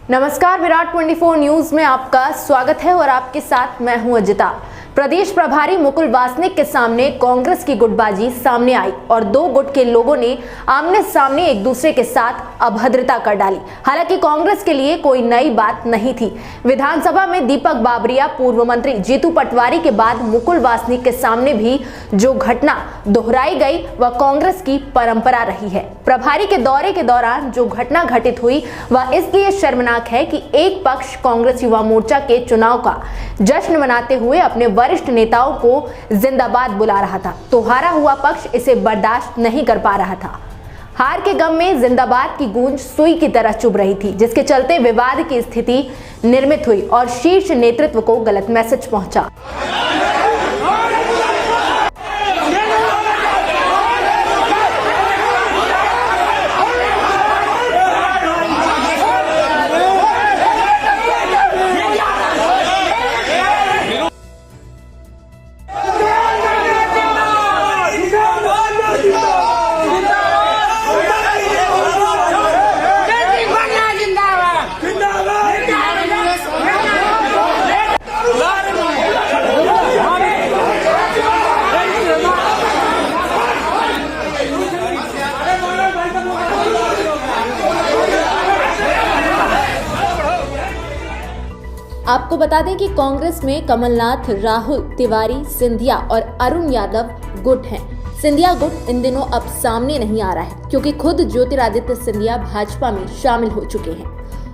नमस्कार, विराट 24 न्यूज में आपका स्वागत है और आपके साथ मैं हूं अजिता। प्रदेश प्रभारी मुकुल वासनिक के सामने कांग्रेस की गुटबाजी सामने आई और दो गुट के लोगों ने आमने सामने एक दूसरे के साथ अभद्रता कर डाली। हालांकि कांग्रेस के लिए कोई नई बात नहीं थी। विधानसभा में दीपक बाबरिया, पूर्व मंत्री जीतू पटवारी के बाद मुकुल वासनिक के सामने भी जो घटना दोहराई गई वह कांग्रेस की परंपरा रही है। प्रभारी के दौरे के दौरान जो घटना घटित हुई वह इसलिए शर्मनाक है कि एक पक्ष कांग्रेस युवा मोर्चा के चुनाव का जश्न मनाते हुए अपने वरिष्ठ नेताओं को जिंदाबाद बुला रहा था, तो हारा हुआ पक्ष इसे बर्दाश्त नहीं कर पा रहा था। हार के गम में जिंदाबाद की गूंज सुई की तरह चुभ रही थी, जिसके चलते विवाद की स्थिति निर्मित हुई और शीर्ष नेतृत्व को गलत मैसेज पहुंचा। आपको बता दें कि कांग्रेस में कमलनाथ, राहुल, तिवारी, सिंधिया और अरुण यादव गुट हैं। सिंधिया गुट इन दिनों अब सामने नहीं आ रहा है क्योंकि खुद ज्योतिरादित्य सिंधिया भाजपा में शामिल हो चुके हैं।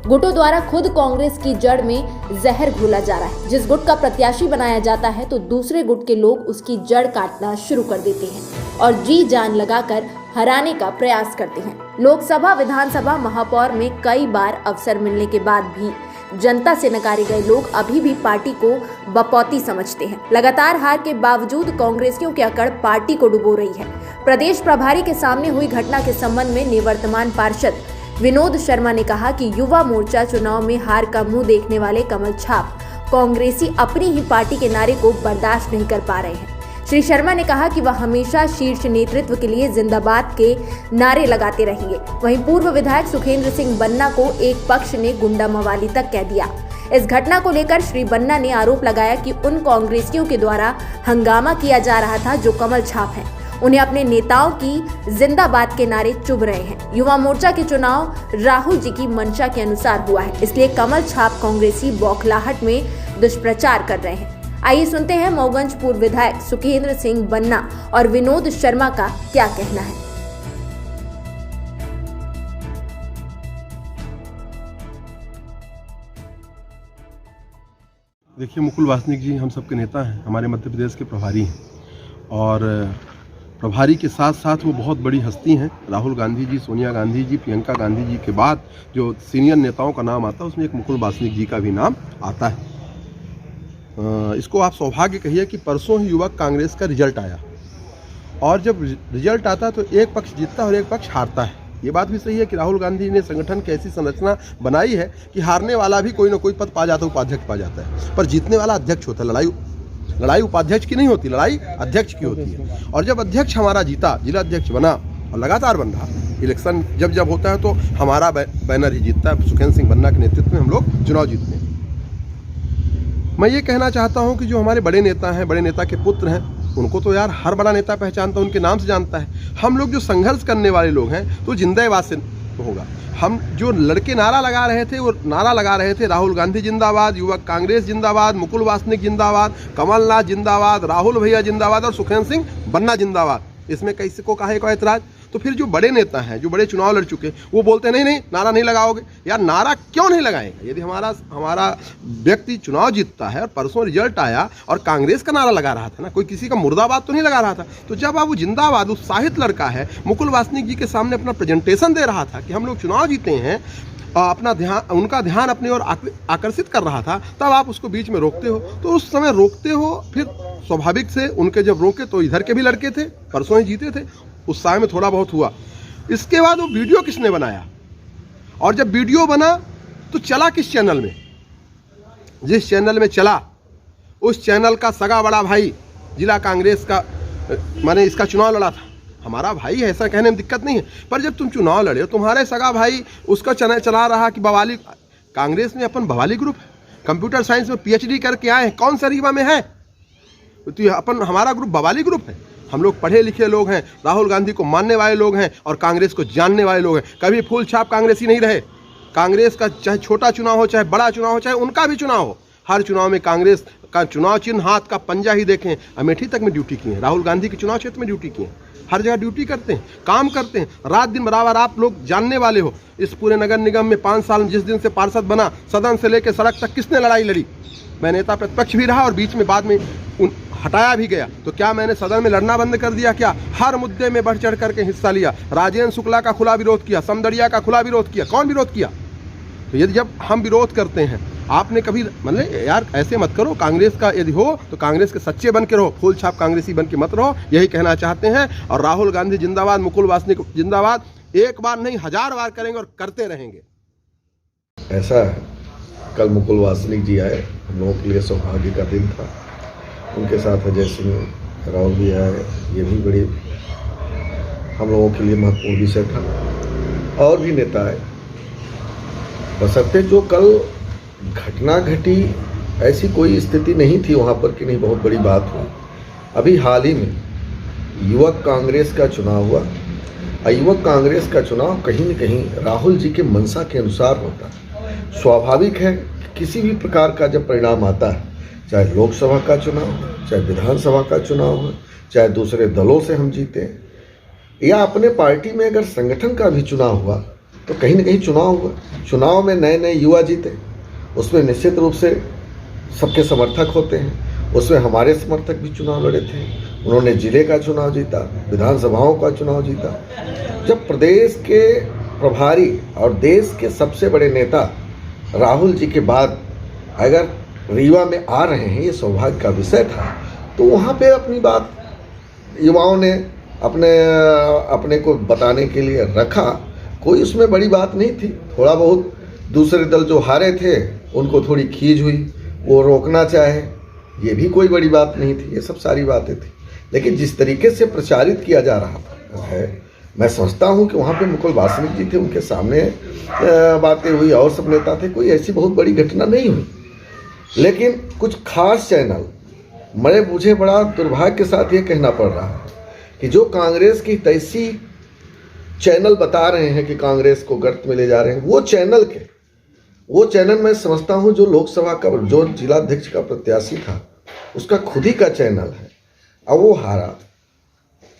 गुटों द्वारा खुद कांग्रेस की जड़ में जहर घोला जा रहा है। जिस गुट का प्रत्याशी बनाया जाता है तो दूसरे गुट के लोग उसकी जड़ काटना शुरू कर देते हैं और जी जान लगाकर हराने का प्रयास करते हैं। लोकसभा, विधानसभा, महापौर में कई बार अवसर मिलने के बाद भी जनता से नकारे गए लोग अभी भी पार्टी को बपौती समझते हैं। लगातार हार के बावजूद कांग्रेसियों की अकड़ पार्टी को डुबो रही है। प्रदेश प्रभारी के सामने हुई घटना के संबंध में निवर्तमान पार्षद विनोद शर्मा ने कहा कि युवा मोर्चा चुनाव में हार का मुंह देखने वाले कमल छाप कांग्रेसी अपनी ही पार्टी के नारे को बर्दाश्त नहीं कर पा रहे हैं। श्री शर्मा ने कहा कि वह हमेशा शीर्ष नेतृत्व के लिए जिंदाबाद के नारे लगाते रहेंगे। वहीं पूर्व विधायक सुखेंद्र सिंह बन्ना को एक पक्ष ने गुंडा मवाली तक कह दिया। इस घटना को लेकर श्री बन्ना ने आरोप लगाया कि उन कांग्रेसियों के द्वारा हंगामा किया जा रहा था जो कमल छाप हैं। उन्हें अपने नेताओं की जिंदाबाद के नारे चुभ रहे हैं। युवा मोर्चा के चुनाव राहुल जी की मंशा के अनुसार हुआ है, इसलिए कमल छाप कांग्रेसी बौखलाहट में दुष्प्रचार कर रहे हैं। आइए सुनते हैं मऊगंज पूर्व विधायक सुखेंद्र सिंह बन्ना और विनोद शर्मा का क्या कहना है। देखिए, मुकुल वासनिक जी हम सबके नेता हैं, हमारे मध्य प्रदेश के प्रभारी हैं और प्रभारी के साथ साथ वो बहुत बड़ी हस्ती हैं। राहुल गांधी जी, सोनिया गांधी जी, प्रियंका गांधी जी के बाद जो सीनियर नेताओं का नाम आता है उसमें एक मुकुल वासनिक जी का भी नाम आता है। इसको आप सौभाग्य कहिए कि परसों ही युवक कांग्रेस का रिजल्ट आया और जब रिजल्ट आता है तो एक पक्ष जीतता है और एक पक्ष हारता है। ये बात भी सही है कि राहुल गांधी ने संगठन की ऐसी संरचना बनाई है कि हारने वाला भी कोई ना कोई पद पा जाता है, उपाध्यक्ष पा जाता है, पर जीतने वाला अध्यक्ष होता है। लड़ाई उपाध्यक्ष की नहीं होती, लड़ाई अध्यक्ष की होती है। और जब अध्यक्ष हमारा जीता, जिला अध्यक्ष बना और लगातार बन रहा, इलेक्शन जब होता है तो हमारा बैनर ही जीतता है। सुखेंद्र सिंह बन्ना के नेतृत्व में हम लोग चुनाव जीतते हैं। मैं ये कहना चाहता हूँ कि जो हमारे बड़े नेता हैं, बड़े नेता के पुत्र हैं, उनको तो यार हर बड़ा नेता पहचानता है, उनके नाम से जानता है। हम लोग जो संघर्ष करने वाले लोग हैं तो जिंदाबाद से होगा। हम जो लड़के नारा लगा रहे थे वो नारा लगा रहे थे राहुल गांधी जिंदाबाद, युवक कांग्रेस जिंदाबाद, मुकुल वासनिक जिंदाबाद, कमलनाथ जिंदाबाद, राहुल भैया जिंदाबाद और सुखेंद्र सिंह बन्ना जिंदाबाद। इसमें किसी को काहे को ऐतराज? तो फिर जो बड़े नेता हैं, जो बड़े चुनाव लड़ चुके, वो बोलते हैं नहीं नारा नहीं लगाओगे। यार नारा क्यों नहीं लगाएंगे? यदि हमारा व्यक्ति चुनाव जीतता है और परसों रिजल्ट आया और कांग्रेस का नारा लगा रहा था ना, कोई किसी का मुर्दाबाद तो नहीं लगा रहा था। तो जब आप वो जिंदाबाद उत्साहित लड़का है, मुकुल वासनिक जी के सामने अपना प्रेजेंटेशन दे रहा था कि हम लोग चुनाव जीते हैं, अपना ध्यान, उनका ध्यान अपनी ओर आकर्षित कर रहा था, तब आप उसको बीच में रोकते हो। तो उस समय रोकते हो, फिर स्वाभाविक से उनके जब रोके तो इधर के भी लड़के थे, परसों ही जीते थे, उत्साह में थोड़ा बहुत हुआ। इसके बाद वो वीडियो किसने बनाया और जब वीडियो बना तो चला किस चैनल में? जिस चैनल में चला उस चैनल का सगा बड़ा भाई जिला कांग्रेस का, माने इसका चुनाव लड़ा था, हमारा भाई है, ऐसा कहने में दिक्कत नहीं है। पर जब तुम चुनाव लड़े, तुम्हारे सगा भाई उसका चला रहा कि बवाली कांग्रेस में अपन भवाली ग्रुप है, कंप्यूटर साइंस में PhD करके आए हैं, कौन सा रीवा में है? तो अपन हमारा ग्रुप भवाली ग्रुप है। हम लोग पढ़े लिखे लोग हैं, राहुल गांधी को मानने वाले लोग हैं और कांग्रेस को जानने वाले लोग हैं। कभी फूल छाप कांग्रेसी नहीं रहे। कांग्रेस का चाहे छोटा चुनाव हो, चाहे बड़ा चुनाव हो, चाहे उनका भी चुनाव हो, हर चुनाव में कांग्रेस का चुनाव चिन्ह हाथ का पंजा ही देखें। अमेठी तक में ड्यूटी की है, राहुल गांधी के चुनाव क्षेत्र में ड्यूटी की है, हर जगह ड्यूटी करते हैं, काम करते हैं, रात दिन बराबर। आप लोग जानने वाले हो, इस पूरे नगर निगम में 5 साल जिस दिन से पार्षद बना, सदन से लेकर सड़क तक किसने लड़ाई लड़ी? मैं नेता प्रतिपक्ष भी रहा और बीच में बाद में हटाया भी गया। तो क्या मैंने सदन में लड़ना बंद कर दिया? क्या हर मुद्दे में बढ़ चढ़ करके हिस्सा लिया। राजेंद्र शुक्ला का खुला विरोध किया, समदड़िया का खुला विरोध किया। कौन विरोध किया? तो यदि जब हम विरोध करते हैं, आपने कभी मतलब यार ऐसे मत करो। कांग्रेस का यदि हो तो कांग्रेस के सच्चे बन के रहो, फूल छाप कांग्रेसी बन के मत रहो, यही कहना चाहते हैं। और राहुल गांधी जिंदाबाद, मुकुल वासनिक जिंदाबाद, एक बार नहीं 1000 बार करेंगे और करते रहेंगे। ऐसा है, कल मुकुल वासनिक जी आए, हम लोगों के लिए सौभाग्य का दिन था। उनके साथ अजय सिंह राहुल भी आए, ये भी बड़ी हम लोगों के लिए महत्वपूर्ण विषय था। और भी नेता आए, बशर्ते जो कल घटना घटी, ऐसी कोई स्थिति नहीं थी वहाँ पर कि नहीं बहुत बड़ी बात हुई। अभी हाल ही में युवक कांग्रेस का चुनाव हुआ और युवक कांग्रेस का चुनाव कहीं न कहीं राहुल जी के मंशा के अनुसार होता है। स्वाभाविक है कि किसी भी प्रकार का जब परिणाम आता है, चाहे लोकसभा का चुनाव हो, चाहे विधानसभा का चुनाव हो, चाहे दूसरे दलों से हम जीते या अपने पार्टी में अगर संगठन का भी चुनाव हुआ, तो कहीं न कहीं चुनाव हुआ। चुनाव में नए नए युवा जीते, उसमें निश्चित रूप से सबके समर्थक होते हैं। उसमें हमारे समर्थक भी चुनाव लड़े थे, उन्होंने जिले का चुनाव जीता, विधानसभाओं का चुनाव जीता। जब प्रदेश के प्रभारी और देश के सबसे बड़े नेता राहुल जी के बाद अगर रीवा में आ रहे हैं, ये सौभाग्य का विषय था। तो वहाँ पे अपनी बात युवाओं ने अपने को बताने के लिए रखा। कोई उसमें बड़ी बात नहीं थी। थोड़ा बहुत दूसरे दल जो हारे थे उनको थोड़ी खींच हुई, वो रोकना चाहे, ये भी कोई बड़ी बात नहीं थी। ये सब सारी बातें थी। लेकिन जिस तरीके से प्रचारित किया जा रहा है, मैं समझता हूँ कि वहाँ पे मुकुल वासनिक जी थे, उनके सामने बातें हुई और सब नेता थे, कोई ऐसी बहुत बड़ी घटना नहीं हुई। लेकिन कुछ खास चैनल, मुझे बड़ा दुर्भाग्य के साथ ये कहना पड़ रहा है कि जो कांग्रेस की तैसी चैनल बता रहे हैं कि कांग्रेस को गर्त में ले जा रहे हैं, वो चैनल मैं समझता हूं जो लोकसभा का जो जिलाध्यक्ष का प्रत्याशी था उसका खुद ही का चैनल है। अब वो हारा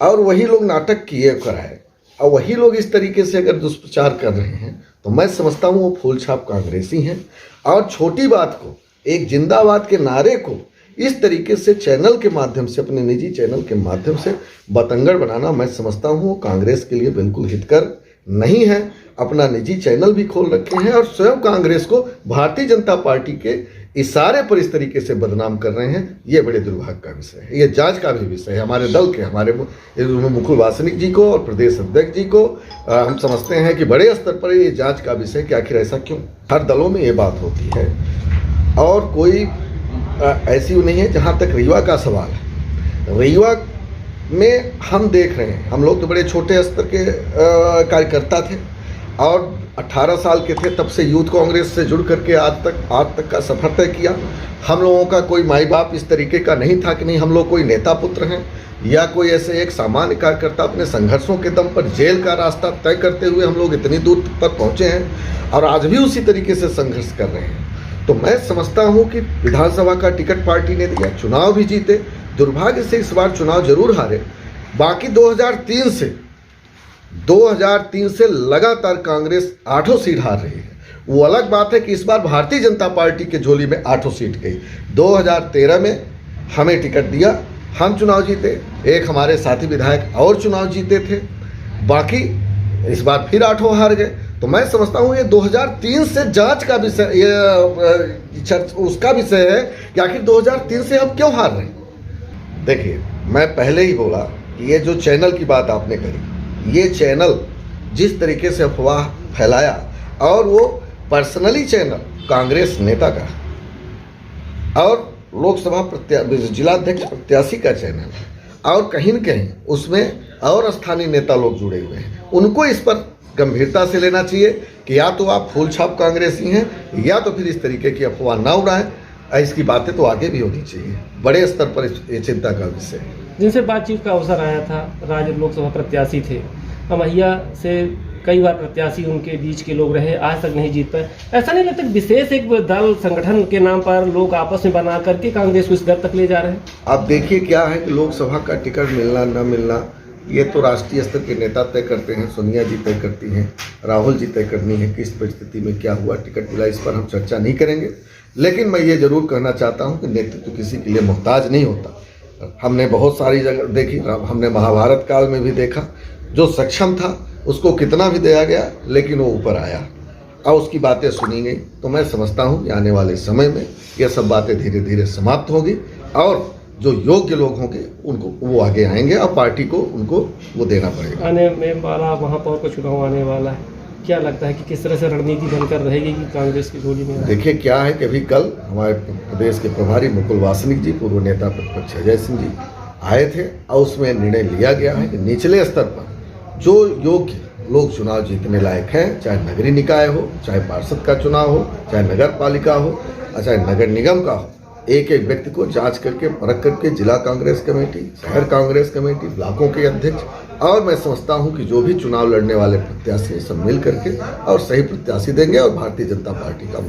और वही लोग नाटक किए कराए और वही लोग इस तरीके से अगर दुष्प्रचार कर रहे हैं, तो मैं समझता हूं वो फूल छाप कांग्रेसी हैं। और छोटी बात को, एक जिंदाबाद के नारे को इस तरीके से चैनल के माध्यम से, अपने निजी चैनल के माध्यम से बतंगड़ बनाना, मैं समझता हूँ कांग्रेस के लिए बिल्कुल हितकर नहीं है। अपना निजी चैनल भी खोल रखे हैं और स्वयं कांग्रेस को भारतीय जनता पार्टी के इशारे पर इस तरीके से बदनाम कर रहे हैं। ये बड़े दुर्भाग्य का विषय है। ये जांच का भी विषय है। हमारे दल के, हमारे मुकुल वासनिक जी को और प्रदेश अध्यक्ष जी को हम समझते हैं कि बड़े स्तर पर ये जांच का विषय कि आखिर ऐसा क्यों। हर दलों में ये बात होती है और कोई ऐसी नहीं है। जहाँ तक रीवा का सवाल है, रीवा में हम देख रहे हैं, हम लोग तो बड़े छोटे स्तर के कार्यकर्ता थे और 18 साल के थे तब से यूथ कांग्रेस से जुड़ करके आज तक का सफर तय किया। हम लोगों का कोई माई बाप इस तरीके का नहीं था कि नहीं हम लोग कोई नेता पुत्र हैं या कोई ऐसे एक सामान्य कार्यकर्ता। अपने संघर्षों के दम पर जेल का रास्ता तय करते हुए हम लोग इतनी दूर तक पहुँचे हैं और आज भी उसी तरीके से संघर्ष कर रहे हैं। तो मैं समझता हूं कि विधानसभा का टिकट पार्टी ने दिया, चुनाव भी जीते। दुर्भाग्य से इस बार चुनाव जरूर हारे। बाकी 2003 से लगातार कांग्रेस 8 सीट हार रही है। वो अलग बात है कि इस बार भारतीय जनता पार्टी के झोली में 8 सीट गई। 2013 में हमें टिकट दिया, हम चुनाव जीते, एक हमारे साथी विधायक और चुनाव जीते थे, बाकी इस बार फिर 8 हार गए। तो मैं समझता हूँ ये 2003 से जांच का विषय, ये उसका विषय है कि आखिर 2003 से हम क्यों हार रहे हैं। देखिए, मैं पहले ही बोला कि ये जो चैनल की बात आपने करी, ये चैनल जिस तरीके से अफवाह फैलाया, और वो पर्सनली चैनल कांग्रेस नेता का और लोकसभा जिलाध्यक्ष प्रत्याशी का चैनल, और कहीं न कहीं उसमें और स्थानीय नेता लोग जुड़े हुए हैं, उनको इस पर गंभीरता से लेना चाहिए कि या तो आप फूल छाप कांग्रेसी हैं या तो फिर इस तरीके की अफवाह ना उड़ाएं। इसकी बातें तो आगे भी होनी चाहिए, बड़े स्तर पर ये चिंता का विषय है। जिनसे बातचीत का अवसर आया था, राज्य लोकसभा प्रत्याशी थे, अमैया से कई बार प्रत्याशी उनके बीच के लोग रहे, आज तक नहीं जीत पाए। ऐसा नहीं लगता कि विशेष एक दल संगठन के नाम पर लोग आपस में बना करके कांग्रेस को इस दर तक ले जा रहे हैं? आप देखिए क्या है कि लोकसभा का टिकट मिलना न मिलना ये तो राष्ट्रीय स्तर के नेता तय करते हैं। सोनिया जी तय करती हैं, राहुल जी तय करनी है किस परिस्थिति में क्या हुआ, टिकट मिला, इस पर हम चर्चा नहीं करेंगे। लेकिन मैं ये जरूर कहना चाहता हूँ कि नेतृत्व किसी के लिए मोहताज नहीं होता। हमने बहुत सारी जगह देखी, हमने महाभारत काल में भी देखा, जो सक्षम था उसको कितना भी दिया गया लेकिन वो ऊपर आया और उसकी बातें सुनी गई। तो मैं समझता हूँ कि आने वाले समय में यह सब बातें धीरे धीरे समाप्त होगी और जो योग्य लोग होंगे उनको वो आगे आएंगे और पार्टी को उनको वो देना पड़ेगा। आने में वाला महापौर का चुनाव आने वाला है, क्या लगता है कि किस तरह से रणनीति बनकर रहेगी कि कांग्रेस की झोली में? देखिए क्या है कि अभी कल हमारे प्रदेश के प्रभारी मुकुल वासनिक जी, पूर्व नेता प्रतिपक्ष अजय सिंह जी आए थे और उसमें निर्णय लिया गया है कि निचले स्तर पर जो योग्य लोग चुनाव जीतने लायक हैं, चाहे नगरीय निकाय हो, चाहे पार्षद का चुनाव हो, चाहे नगर पालिका हो, चाहे नगर निगम का हो, एक एक व्यक्ति को जांच करके परख करके जिला कांग्रेस कमेटी, शहर कांग्रेस कमेटी, ब्लॉकों के अध्यक्ष और मैं समझता हूं कि जो भी चुनाव लड़ने वाले प्रत्याशी सब मिल करके और सही प्रत्याशी देंगे और भारतीय जनता पार्टी का।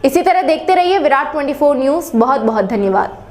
इसी तरह देखते रहिए विराट 24 न्यूज़। बहुत बहुत धन्यवाद।